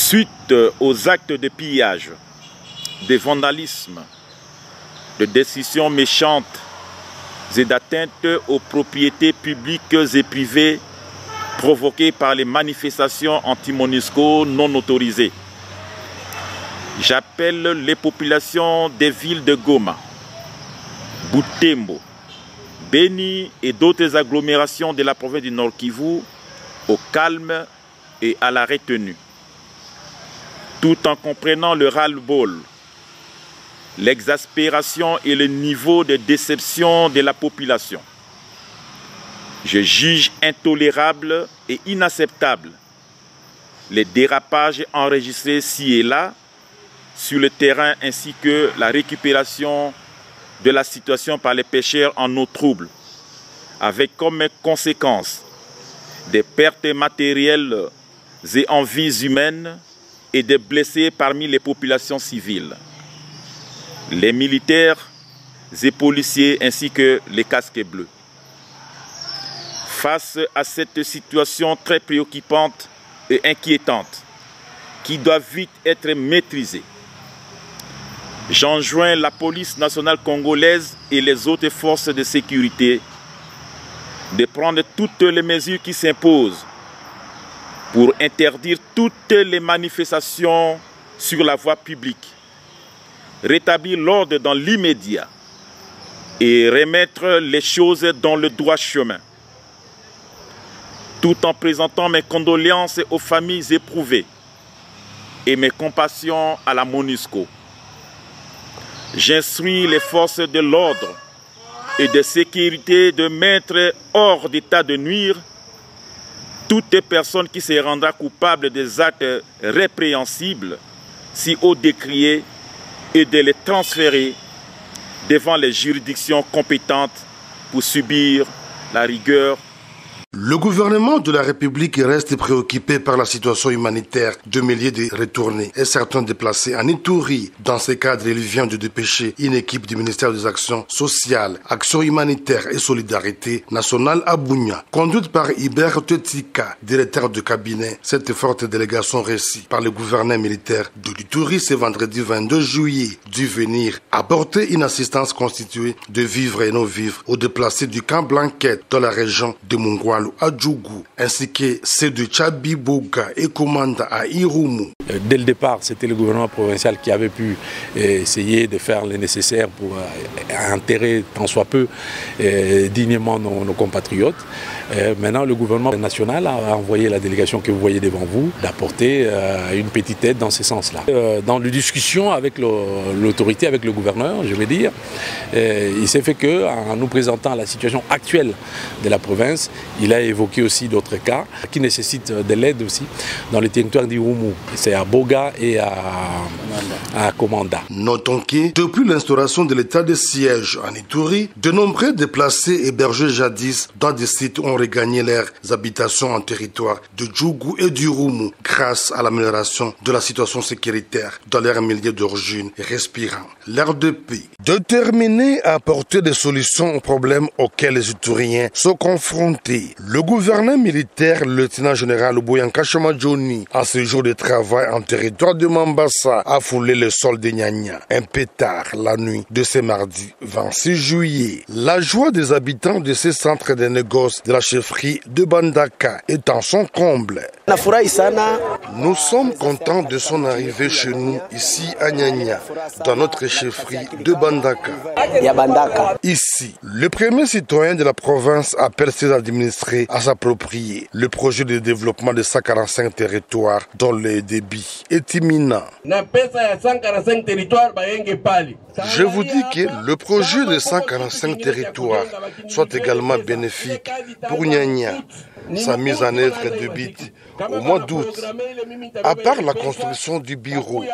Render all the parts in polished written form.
Suite aux actes de pillage, de vandalisme, de décisions méchantes et d'atteinte aux propriétés publiques et privées provoquées par les manifestations anti-MONUSCO non autorisées, j'appelle les populations des villes de Goma, Butembo, Beni et d'autres agglomérations de la province du Nord Kivu au calme et à la retenue, tout en comprenant le ras-le-bol, l'exaspération et le niveau de déception de la population. Je juge intolérable et inacceptable les dérapages enregistrés ci et là sur le terrain ainsi que la récupération de la situation par les pêcheurs en eau trouble, avec comme conséquence des pertes matérielles et en vies humaines et des blessés parmi les populations civiles, les militaires et policiers ainsi que les casques bleus. Face à cette situation très préoccupante et inquiétante qui doit vite être maîtrisée, j'enjoins la police nationale congolaise et les autres forces de sécurité de prendre toutes les mesures qui s'imposent pour interdire toutes les manifestations sur la voie publique, rétablir l'ordre dans l'immédiat et remettre les choses dans le droit chemin, tout en présentant mes condoléances aux familles éprouvées et mes compassions à la MONUSCO. J'instruis les forces de l'ordre et de sécurité de mettre hors d'état de nuire toute personne qui se rendra coupable des actes répréhensibles, si haut décriés, et de les transférer devant les juridictions compétentes pour subir la rigueur. Le gouvernement de la République reste préoccupé par la situation humanitaire de milliers de retournés et certains déplacés en Ituri. Dans ce cadre, il vient de dépêcher une équipe du ministère des Actions sociales, Actions humanitaires et solidarité nationale à Bunia, conduite par Hubert Tetika, directeur de cabinet. Cette forte délégation reçue par le gouverneur militaire de l'Ituri ce vendredi 22 juillet dut venir apporter une assistance constituée de vivres et non-vivres aux déplacés du camp Blanquette dans la région de Mungwalu à Djougou, ainsi que ceux de Tchabiboga et Komanda à Irumu. Dès le départ, c'était le gouvernement provincial qui avait pu essayer de faire le nécessaire pour enterrer tant soit peu dignement nos compatriotes. Maintenant, le gouvernement national a envoyé la délégation que vous voyez devant vous d'apporter une petite aide dans ce sens-là. Dans les discussions avec l'autorité, avec le gouverneur, je vais dire, il s'est fait qu'en nous présentant la situation actuelle de la province, il a évoqué aussi d'autres cas qui nécessitent de l'aide aussi dans le territoire d'Irumu. C'est à Boga et à Komanda. Notons que depuis l'instauration de l'état de siège en Ituri, de nombreux déplacés hébergés jadis dans des sites ont regagné leurs habitations en territoire de Djougou et d'Irumu grâce à l'amélioration de la situation sécuritaire dans leur milieu d'origine respirant l'air de paix. Déterminé à apporter des solutions aux problèmes auxquels les Ituriens sont confrontés, le gouverneur militaire, le lieutenant-général Boyanka Chamadjoni, à ce jour de travail en territoire de Mambasa, a foulé le sol de Nyanya un peu tard la nuit de ce mardi 26 juillet. La joie des habitants de ce centre de négoce de la chefferie de Bandaka est en son comble. Nous sommes contents de son arrivée chez nous, ici à Nyanya, dans notre chefferie de Bandaka. Ici, le premier citoyen de la province appelle ses administrés à s'approprier le projet de développement de 145 territoires dont le débit est imminent. Je vous dis que le projet de 145 territoires soit également bénéfique pour Nyanya. Sa mise en œuvre débute au mois d'août. À part la construction du bureau,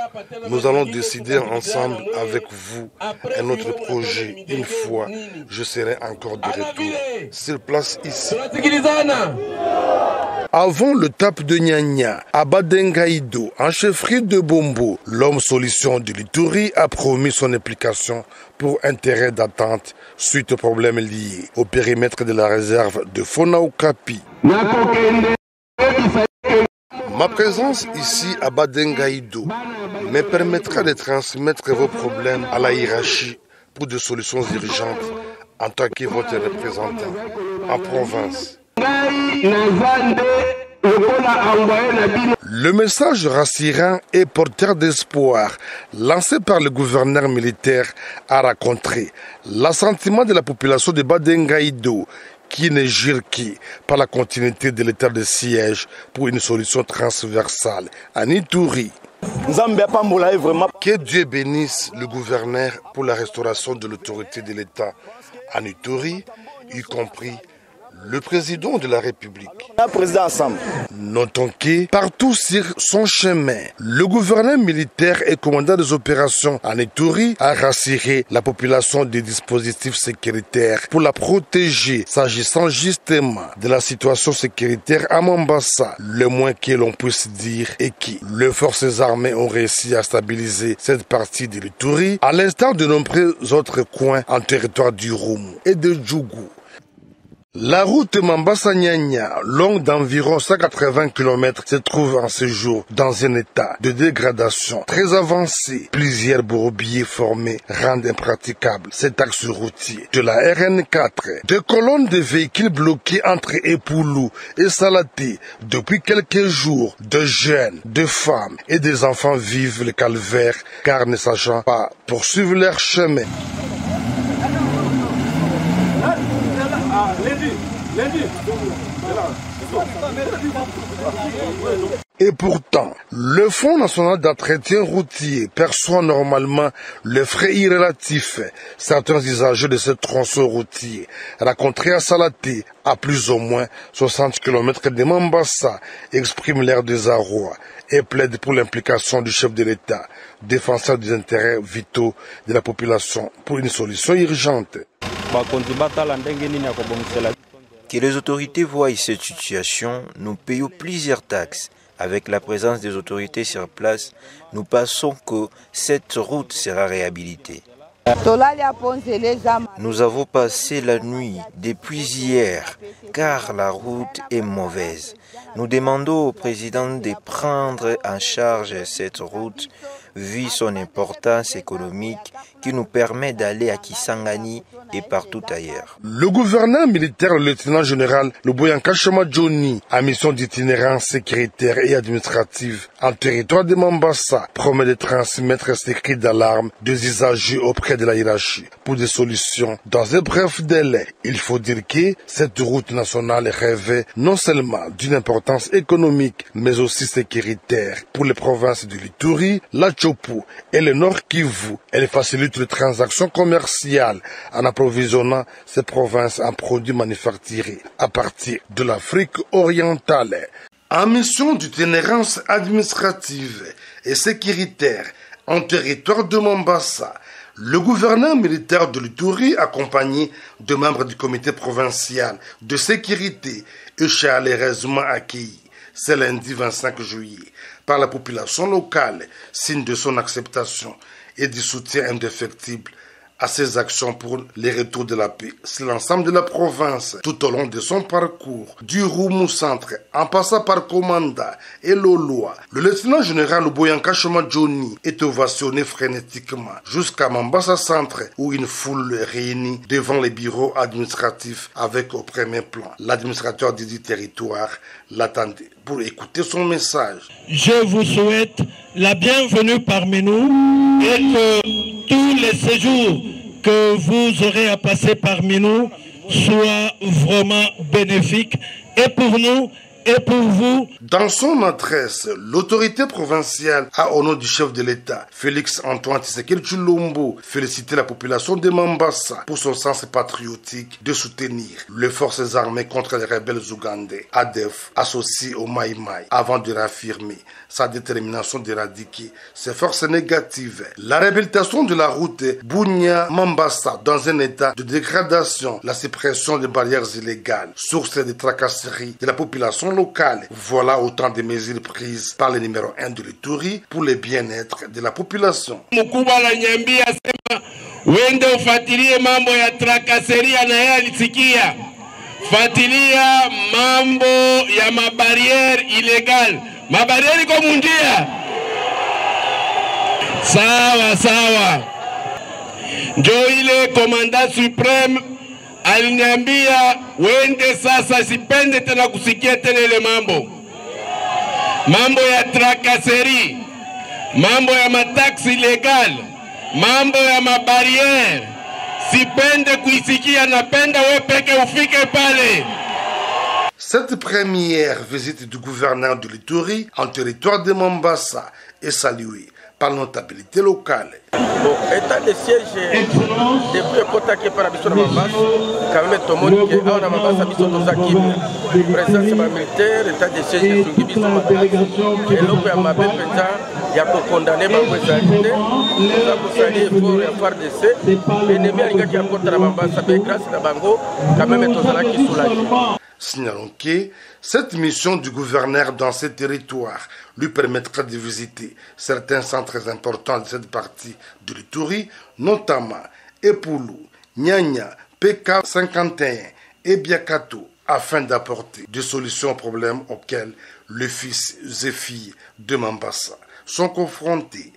nous allons décider ensemble avec vous un autre projet une fois je serai encore de retour sur place ici. Avant le TAP de Nyanya, à Badengaïdo, en chefferie de Bombo, l'homme solution de l'Ituri a promis son implication pour intérêt d'attente suite aux problèmes liés au périmètre de la réserve de Fauna Okapi. Ma présence ici à Badengaïdo me permettra de transmettre vos problèmes à la hiérarchie pour des solutions urgentes en tant que votre représentant en province. Le message rassurant et porteur d'espoir lancé par le gouverneur militaire a rencontré l'assentiment de la population de Badengaïdo qui ne jure qui par la continuité de l'état de siège pour une solution transversale en Ituri. Que Dieu bénisse le gouverneur pour la restauration de l'autorité de l'État en Ituri, y compris le président de la République. Notons que partout sur son chemin, le gouverneur militaire et commandant des opérations en Ituri a rassuré la population des dispositifs sécuritaires pour la protéger, s'agissant justement de la situation sécuritaire à Mombasa. Le moins que l'on puisse dire est que les forces armées ont réussi à stabiliser cette partie de l'Ituri, à l'instar de nombreux autres coins en territoire du Roumu et de Djougou. La route Mambasa-Nyanya, longue d'environ 180 km, se trouve en ce jour dans un état de dégradation très avancé. Plusieurs bourbiers formés rendent impraticable cet axe routier de la RN4. Des colonnes de véhicules bloqués entre Epoulou et Salaté depuis quelques jours. De jeunes, de femmes et des enfants vivent le calvaire car ne sachant pas poursuivre leur chemin. Et pourtant, le Fonds national d'entretien routier perçoit normalement les frais irrélatifs. Certains usagers de ce tronçon routier, rencontrés à Salaté, à plus ou moins 60 km de Mombasa, expriment leur désarroi et plaident pour l'implication du chef de l'État, défenseur des intérêts vitaux de la population, pour une solution urgente. Que les autorités voient cette situation, nous payons plusieurs taxes. Avec la présence des autorités sur place, nous pensons que cette route sera réhabilitée. Nous avons passé la nuit depuis hier, car la route est mauvaise. Nous demandons au président de prendre en charge cette route, vu son importance économique qui nous permet d'aller à Kisangani et partout ailleurs. Le gouverneur militaire, le lieutenant-général Luboyanka Choma Johnny, à mission d'itinérance sécuritaire et administrative en territoire de Mombasa, promet de transmettre ces cris d'alarme des usagers auprès de la hiérarchie pour des solutions dans un bref délai. Il faut dire que cette route nationale rêvait non seulement d'une importance économique, mais aussi sécuritaire pour les provinces de l'Ituri, la Chopu et le Nord Kivu. Elle facilite les transactions commerciales en approvisionnant ces provinces en produits manufacturés à partir de l'Afrique orientale. En mission d'itinérance administrative et sécuritaire en territoire de Mombasa, le gouverneur militaire de l'Ituri, accompagné de membres du comité provincial de sécurité, est chaleureusement accueilli ce lundi 25 juillet par la population locale, signe de son acceptation et du soutien indéfectible à ses actions pour le retour de la paix. C'est l'ensemble de la province, tout au long de son parcours, du Roumu Centre, en passant par Komanda et Loloa. Le lieutenant-général Luboyanka Choma Johnny est ovationné frénétiquement jusqu'à Mombasa Centre, où une foule réunie devant les bureaux administratifs avec au premier plan l'administrateur du territoire l'attendait pour écouter son message. Je vous souhaite la bienvenue parmi nous et que tous les séjours que vous aurez à passer parmi nous soient vraiment bénéfiques et pour nous et pour vous. Dans son adresse, l'autorité provinciale a, au nom du chef de l'État, Félix Antoine Tshisekedi Tshilombo, félicité la population de Mombasa pour son sens patriotique de soutenir les forces armées contre les rebelles ougandais, ADF, associés au Mai Mai, avant de réaffirmer sa détermination d'éradiquer ces forces négatives. La réhabilitation de la route Bunia-Mombasa dans un état de dégradation, la suppression des barrières illégales, source de tracasseries de la population locale. Voilà autant de mesures prises par le numéro 1 de l'Ituri pour le bien-être de la population. Wende ufatilie mambo ya trakaseria na yeye alisikia. Fatilia mambo ya mabariere ilegal. Mabarieri kwa mundia. Sawa sawa. Njo ile komanda supreme aliniambia wende sasa, sipende tena kusikia tena ile mambo ya trakaseri, mambo ya mataksi legal, mambo ya mabariere. Sipende kuisikia, napenda we peke ufike pale. Cette première visite du gouverneur de l'Ituri en territoire de Mombasa est saluée par la notabilité locale. Bon, état de siège depuis le Kotake par Abisso de Mombasa, quand même tout le monde qui est à Mombasa, Abisso de Zaki, présence militaire, état de siège de Sugibiso Mombasa, et l'autre à Mabé Penta, il y a pour condamner ma présidente, nous avons salué pour le FARDC, l'ennemi à l'Iga qui a contre la Mombasa, grâce à Bango, quand même tout ça qui soulage. Signalons que cette mission du gouverneur dans ces territoires lui permettra de visiter certains centres importants de cette partie de l'Ituri, notamment Epulu, Nyanya, PK51 et Biakato, afin d'apporter des solutions aux problèmes auxquels les fils et filles de Mombasa sont confrontés.